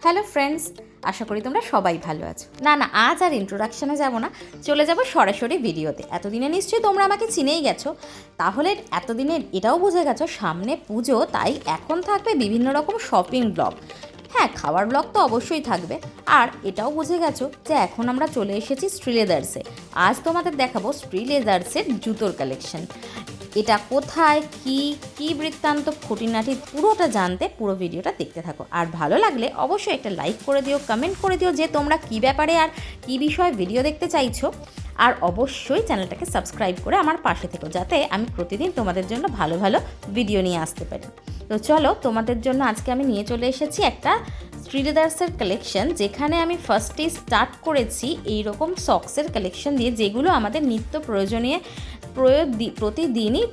Hello friends, আশা করি তোমরা সবাই ভালো আছো। না আজ আর ইন্ট্রোডাকশানে যাব না, চলে যাব সরাসরি ভিডিওতে। এতদিনে নিশ্চয়ই তোমরা আমাকে চিনেই গেছো, তাহলে এতদিনে এটাও বুঝে গেছো সামনে পুজো, তাই এখন থাকবে বিভিন্ন রকম শপিং ব্লগ। হ্যাঁ, খাওয়ার ব্লগ তো অবশ্যই থাকবে। আর এটাও বুঝে গেছো যে এখন আমরা চলে এসেছি শ্রীলেদার্সে। আজ তোমাদের দেখাবো শ্রীলেদার্সের জুতোর কালেকশন। এটা কোথায়, কি বৃত্তান্ত, খুঁটিনাটি পুরোটা জানতে পুরো ভিডিওটা দেখতে থাকো। আর ভালো লাগলে অবশ্যই একটা লাইক করে দিও, কমেন্ট করে দিও যে তোমরা কী ব্যাপারে আর কী বিষয়ে ভিডিও দেখতে চাইছো। আর অবশ্যই চ্যানেলটাকে সাবস্ক্রাইব করে আমার পাশে থেকো, যাতে আমি প্রতিদিন তোমাদের জন্য ভালো ভালো ভিডিও নিয়ে আসতে পারি। তো চলো, তোমাদের জন্য আজকে আমি নিয়ে চলে এসেছি একটা শ্রীলেদার্সের কালেকশন, যেখানে আমি ফার্স্টেই স্টার্ট করেছি এইরকম সক্সের কালেকশন দিয়ে, যেগুলো আমাদের নিত্য প্রয়োজনীয় প্রতিদিনই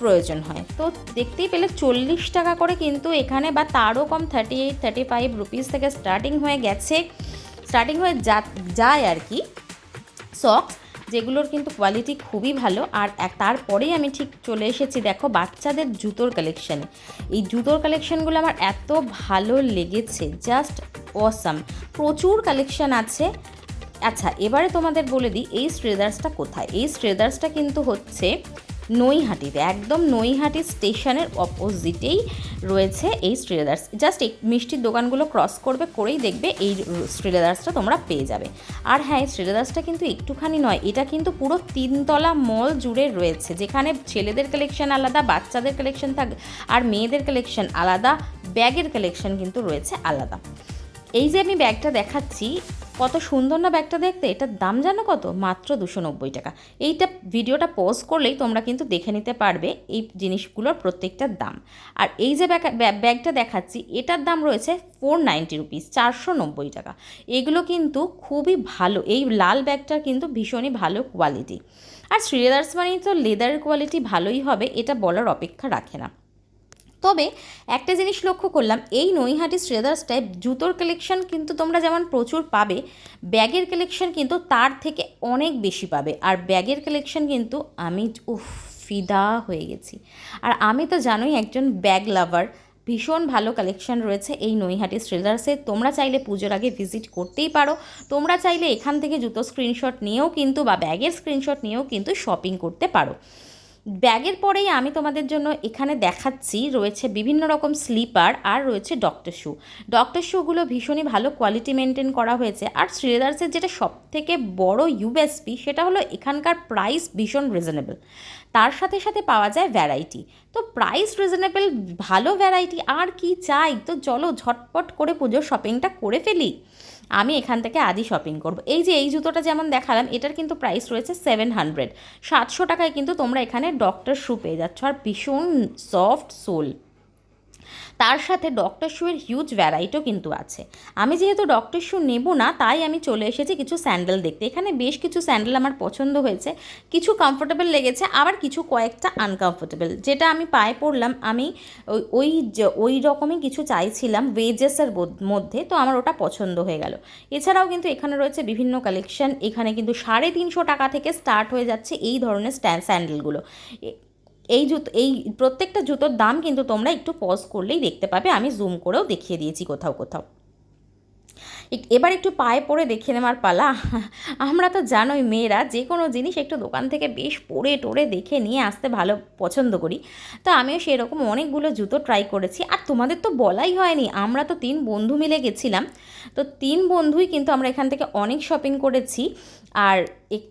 প্রয়োজন হয়। তো দেখতেই পেলে 40 টাকা করে কিন্তু এখানে, বা তারও কম 38-35 রুপিস থেকে স্টার্টিং হয়ে যায় আর কি সক্স, যেগুলোর কিন্তু কোয়ালিটি খুবই ভালো। আর তারপরেই আমি ঠিক চলে এসেছি দেখো বাচ্চাদের জুতোর কালেকশানে। এই জুতোর কালেকশানগুলো আমার এত ভালো লেগেছে, জাস্ট অসাম। প্রচুর কালেকশান আছে। আচ্ছা, এবারে তোমাদের বলে দিই এই শ্রীলেদার্সটা কোথায়। এই শ্রীলেদার্সটা কিন্তু হচ্ছে নৈহাটিতে, একদম নৈহাটি স্টেশনের অপোজিটেই রয়েছে এই শ্রীলেদার্স। জাস্ট এই মিষ্টির দোকানগুলো ক্রস করেই দেখবে এই শ্রীলেদার্সটা তোমরা পেয়ে যাবে। আর হ্যাঁ, এই শ্রীলেদার্সটা কিন্তু একটুখানি নয়, এটা কিন্তু পুরো 3তলা মল জুড়ে রয়েছে, যেখানে ছেলেদের কালেকশন আলাদা, বাচ্চাদের কালেকশন থাকে, আর মেয়েদের কালেকশন আলাদা, ব্যাগের কালেকশন কিন্তু রয়েছে আলাদা। এই যে আমি ব্যাগটা দেখাচ্ছি, কত সুন্দর না ব্যাগটা দেখতে। এটার দাম জানো কত? মাত্র 290 টাকা। এইটা ভিডিওটা পজ করলেই তোমরা কিন্তু দেখে নিতে পারবে এই জিনিসগুলোর প্রত্যেকটার দাম। আর এই যে ব্যাগটা দেখাচ্ছি, এটার দাম রয়েছে 490 রুপিস, 490 টাকা। এগুলো কিন্তু খুবই ভালো। এই লাল ব্যাগটার কিন্তু ভীষণই ভালো কোয়ালিটি। আর শ্রীলেদার্স মানেই তো লেদারের কোয়ালিটি ভালোই হবে, এটা বলার অপেক্ষা রাখে না। তবে একটা জিনিস লক্ষ্য করলাম, এই নৈহাটি শ্রীলেদার্সটায় জুতোর কালেকশন কিন্তু তোমরা যেমন প্রচুর পাবে, ব্যাগের কালেকশন কিন্তু তার থেকে অনেক বেশি পাবে। আর ব্যাগের কালেকশন কিন্তু আমি ফিদা হয়ে গেছি। আর আমি তো জানোই একজন ব্যাগ লাভার। ভীষণ ভালো কালেকশন রয়েছে এই নৈহাটি শ্রীলেদার্সে। তোমরা চাইলে পুজোর আগে ভিজিট করতেই পারো। তোমরা চাইলে এখান থেকে জুতো স্ক্রিনশট নিয়েও কিন্তু, বা ব্যাগের স্ক্রিনশট নিয়েও কিন্তু শপিং করতে পারো। ব্যাগের পরেই আমি তোমাদের জন্য এখানে দেখাচ্ছি রয়েছে বিভিন্ন রকম স্লিপার, আর রয়েছে ডক্টর শুগুলো ভীষণই ভালো কোয়ালিটি মেনটেন করা হয়েছে। আর শ্রীলেদার্সের যেটা সবথেকে বড় ইউএসপি, সেটা হলো এখানকার প্রাইস ভীষণ রিজনেবল, তার সাথে সাথে পাওয়া যায় ভ্যারাইটি। তো প্রাইস রিজনেবল, ভালো ভ্যারাইটি, আর কি চাই। তো চলো ঝটপট করে পুজোর শপিংটা করে ফেলি। আমি এখান থেকে আজই শপিং করব। এই যে এই জুতোটা যেমন দেখালাম, এটার কিন্তু প্রাইস রয়েছে 700, 700 টাকায় কিন্তু তোমরা এখানে ডক্টর শু পেয়ে যাচ্ছ, আর ভীষণ সফট সোল। তার সাথে ডক্টর শুয়ের হিউজ ভ্যারাইটিও কিন্তু আছে। আমি যেহেতু ডক্টর শু নেব না, তাই আমি চলে এসেছি কিছু স্যান্ডেল দেখতে। এখানে বেশ কিছু স্যান্ডেল আমার পছন্দ হয়েছে, কিছু কমফোর্টেবল লেগেছে, আবার কয়েকটা আনকমফোর্টেবল। যেটা আমি পায়ে পড়লাম, আমি ওই রকমই কিছু চাইছিলাম ওয়েজেসের মধ্যে, তো আমার ওটা পছন্দ হয়ে গেল। এছাড়াও কিন্তু এখানে রয়েছে বিভিন্ন কালেকশন। এখানে কিন্তু 350 টাকা থেকে স্টার্ট হয়ে যাচ্ছে এই ধরনের স্যান্ডেলগুলো। এই প্রত্যেকটা জুতোর দাম কিন্তু তোমরা একটু পজ করলেই দেখতে পাবে, আমি জুম করেও দেখিয়ে দিয়েছি কোথাও। এবার একটু পায়ে পরে দেখে নেওয়ার পালা। আমরা তো জানোই মেয়েরা যে কোনো জিনিস একটু দোকান থেকে বেশ পরে টোরে দেখে নিয়ে আসতে ভালো পছন্দ করি। তো আমিও সেরকম অনেকগুলো জুতো ট্রাই করেছি। আর তোমাদের তো বলাই হয়নি, আমরা তো 3 বন্ধু মিলে গেছিলাম। তো 3 বন্ধুই কিন্তু আমরা এখান থেকে অনেক শপিং করেছি। আর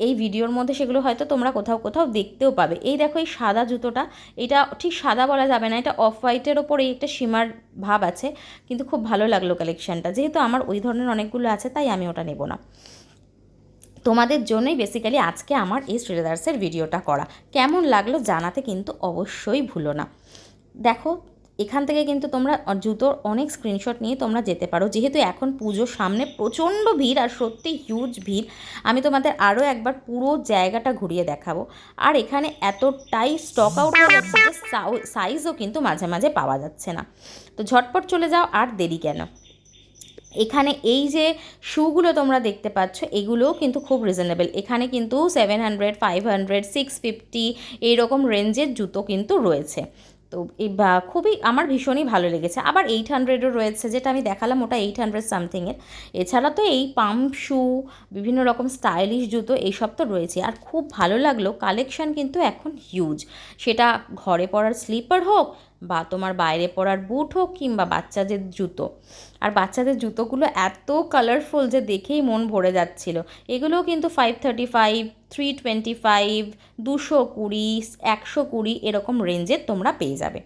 এই ভিডিওর মধ্যে সেগুলো হয়তো তোমরা কোথাও দেখতেও পাবে। এই দেখো এই সাদা জুতোটা, এটা ঠিক সাদা বলা যাবে না, এটা অফ হোয়াইটের ওপরে একটা শিমার ভাব আছে, কিন্তু খুব ভালো লাগলো কালেকশানটা। যেহেতু আমার ওই ধরনের অনেকগুলো আছে, তাই আমি ওটা নেব না। তোমাদের জন্যই বেসিক্যালি আজকে আমার এই শ্রীলেদার্সের ভিডিওটা করা। কেমন লাগলো জানাতে কিন্তু অবশ্যই ভুলো না। দেখো, এখান থেকে কিন্তু তোমরা জুতোর অনেক স্ক্রিনশট নিয়ে তোমরা যেতে পারো। যেহেতু এখন পুজোর সামনে প্রচণ্ড ভিড়, আর সত্যি হিউজ ভিড়। আমি তোমাদের আরও একবার পুরো জায়গাটা ঘুরিয়ে দেখাবো। আর এখানে এতটাই স্টক আউট হয়ে যাচ্ছে যে সাইজও কিন্তু মাঝে মাঝে পাওয়া যাচ্ছে না। তো ঝটপট চলে যাও, আর দেরি কেন। এখানে এই যে শুগুলো তোমরা দেখতে পাচ্ছ, এগুলোও কিন্তু খুব রিজনেবল। এখানে কিন্তু 700, 500, 650 এইরকম রেঞ্জের জুতো কিন্তু রয়েছে। তো এই খুবই আমার ভীষণই ভালো লেগেছে। আবার 800-এরও রয়েছে, যেটা আমি দেখালাম ওটা 800 সামথিংয়ের। এছাড়া তো এই পাম্প শু, বিভিন্ন রকম স্টাইলিশ জুতো এইসব তো রয়েছে। আর খুব ভালো লাগলো, কালেকশান কিন্তু এখন হিউজ, সেটা ঘরে পরার স্লিপার হোক বা তোমার বাইরে পরার বুট হোক কিংবা বাচ্চাদের জুতো। আর বাচ্চাদের জুতোগুলো এত কালারফুল যে দেখেই মন ভরে যাচ্ছিল। এগুলোও কিন্তু 535, 325, 220, 120 এরকম রেঞ্জের তোমরা পেয়ে যাবে।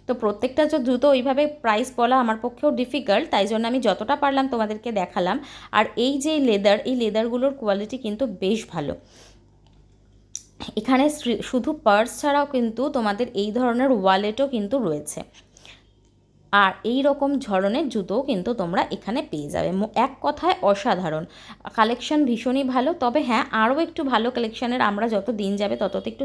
তো প্রত্যেকটা যে জুতো ওইভাবে প্রাইস বলা আমার পক্ষেও ডিফিকাল্ট, তাই জন্য আমি যতটা পারলাম তোমাদেরকে দেখালাম। আর এই যে লেদার, এই লেদারগুলোর কোয়ালিটি কিন্তু বেশ ভালো। এখানে শুধু পার্স ছাড়াও কিন্তু তোমাদের এই ধরনের ওয়ালেটও কিন্তু রয়েছে। আর এই রকম ধরনের জুতোও কিন্তু তোমরা এখানে পেয়ে যাবে। এক কথায় অসাধারণ কালেকশন, ভীষণই ভালো। তবে হ্যাঁ, আরও একটু ভালো কালেকশানের আমরা যত দিন যাবে তত একটু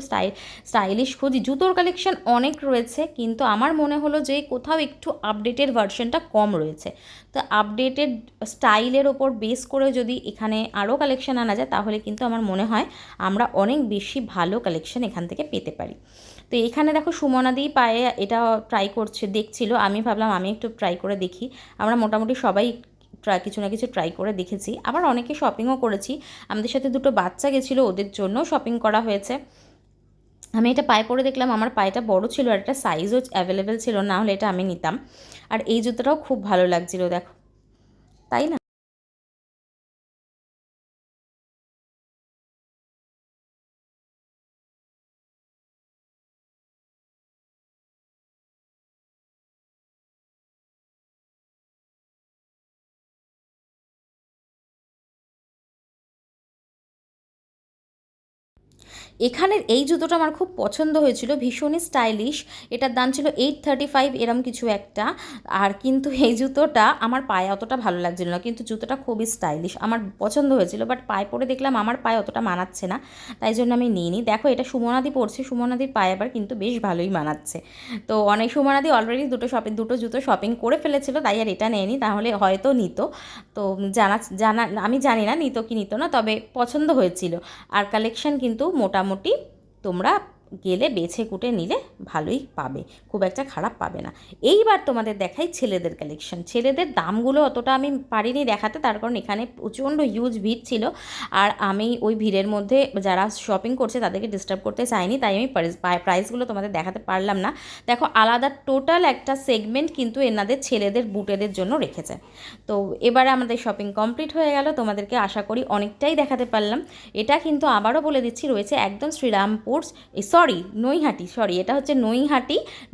স্টাইলিশ খুঁজি। জুতোর কালেকশন অনেক রয়েছে, কিন্তু আমার মনে হলো যে কোথাও একটু আপডেটেড ভার্সনটা কম রয়েছে। তো আপডেটেড স্টাইলের ওপর বেস করে যদি এখানে আরও কালেকশন আনা যায়, তাহলে কিন্তু আমার মনে হয় আমরা অনেক বেশি ভালো কালেকশন এখান থেকে পেতে পারি। তো এখানে দেখো সুমনাদি পায়ে এটা ট্রাই করছে, দেখছিল। আমি ভাবলাম আমি একটু ট্রাই করে দেখি। আমরা মোটামুটি সবাই কিছু না কিছু ট্রাই করে দেখেছি, আবার অনেকে শপিংও করেছি। আমাদের সাথে দুটো বাচ্চা গেছিলো, ওদের জন্য শপিং করা হয়েছে। আমি এটা পায়ে পরে দেখলাম, আমার পায়েটা বড় ছিল আর একটা সাইজও অ্যাভেলেবেল ছিল, না হলে এটা আমি নিতাম। আর এই জুতোটাও খুব ভালো লাগছিল, দেখো, তাই না? এখানের এই জুতোটা আমার খুব পছন্দ হয়েছিল, ভীষণই স্টাইলিশ। এটার দাম ছিল 835 এরম কিছু একটা। আর কিন্তু এই জুতোটা আমার পায়ে অতটা ভালো লাগছিল না, কিন্তু জুতোটা খুবই স্টাইলিশ, আমার পছন্দ হয়েছিল। বাট পায়ে পরে দেখলাম আমার পায়ে অতটা মানাচ্ছে না, তাই জন্য আমি নিইনি। দেখো, এটা সুমনাদি পরছে, সুমনাদির পায়ে আবার কিন্তু বেশ ভালোই মানাচ্ছে। তো অনেক সুমনাদি অলরেডি দুটো জুতো শপিং করে ফেলেছিল, তাই আর এটা নেয়নি, তাহলে হয়তো নিত। তো জানা আমি জানি না নিত কি নিত না, তবে পছন্দ হয়েছিল। আর কালেকশন কিন্তু মোটামুটি তোমরা গেলে বেছে কুটে নিলে ভালোই পাবে, খুব একটা খারাপ পাবে না। এইবার তোমাদের দেখাই ছেলেদের কালেকশন। ছেলেদের দামগুলো অতটা আমি পারিনি দেখাতে, তার কারণ এখানে প্রচণ্ড হিউজ ভিড় ছিল। আর আমি ওই ভিড়ের মধ্যে যারা শপিং করছে তাদেরকে ডিস্টার্ব করতে চাইনি, তাই আমি প্রাইসগুলো তোমাদের দেখাতে পারলাম না। দেখো, আলাদা টোটাল একটা সেগমেন্ট কিন্তু এনাদের ছেলেদের বুটেদের জন্য রেখেছে। তো এবারে আমাদের শপিং কমপ্লিট হয়ে গেল, তোমাদেরকে আশা করি অনেকটাই দেখাতে পারলাম। এটা কিন্তু আবারও বলে দিচ্ছি, রয়েছে একদম শ্রীরামপুর, নৈহাটি, এটা হচ্ছে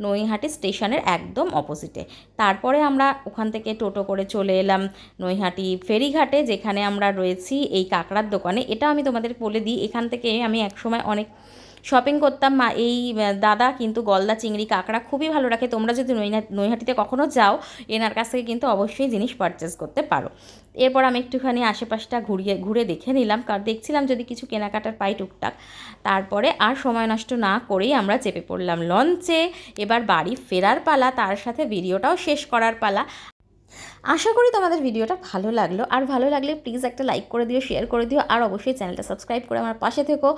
নৈহাটি স্টেশনের একদম অপোজিটে। তারপরে আমরা ওখান থেকে টোটো করে চলে এলাম নৈহাটি ফেরিঘাটে, যেখানে আমরা রয়েছি এই কাঁকড়ার দোকানে। এটা আমি তোমাদের বলে দিই, এখান থেকে আমি একসময় অনেক শপিং করতাম। এই দাদা কিন্তু গলদা চিংড়ি কাঁকড়া খুবই ভালো রাখে। তোমরা যদি নৈহাটিতে কখনো যাও, এনার কাছ থেকে কিন্তু অবশ্যই জিনিস পারচেস করতে পারো। এরপর আমি একটুখানি আশেপাশটা ঘুরে দেখে নিলাম, কারণ দেখছিলাম যদি কিছু কেনাকাটার পাই টুকটাক। তারপরে আর সময় নষ্ট না করেই আমরা চেপে পড়লাম লঞ্চে। এবার বাড়ি ফেরার পালা, তার সাথে ভিডিওটাও শেষ করার পালা। আশা করি তোমাদের ভিডিওটা ভালো লাগলো, আর ভালো লাগলে প্লিজ একটা লাইক করে দিও, শেয়ার করে দিও, আর অবশ্যই চ্যানেলটা সাবস্ক্রাইব করে আমার পাশে থেকো।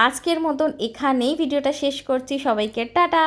আজকের মতন এখানেই ভিডিওটা শেষ করছি, সবাইকে টাটা।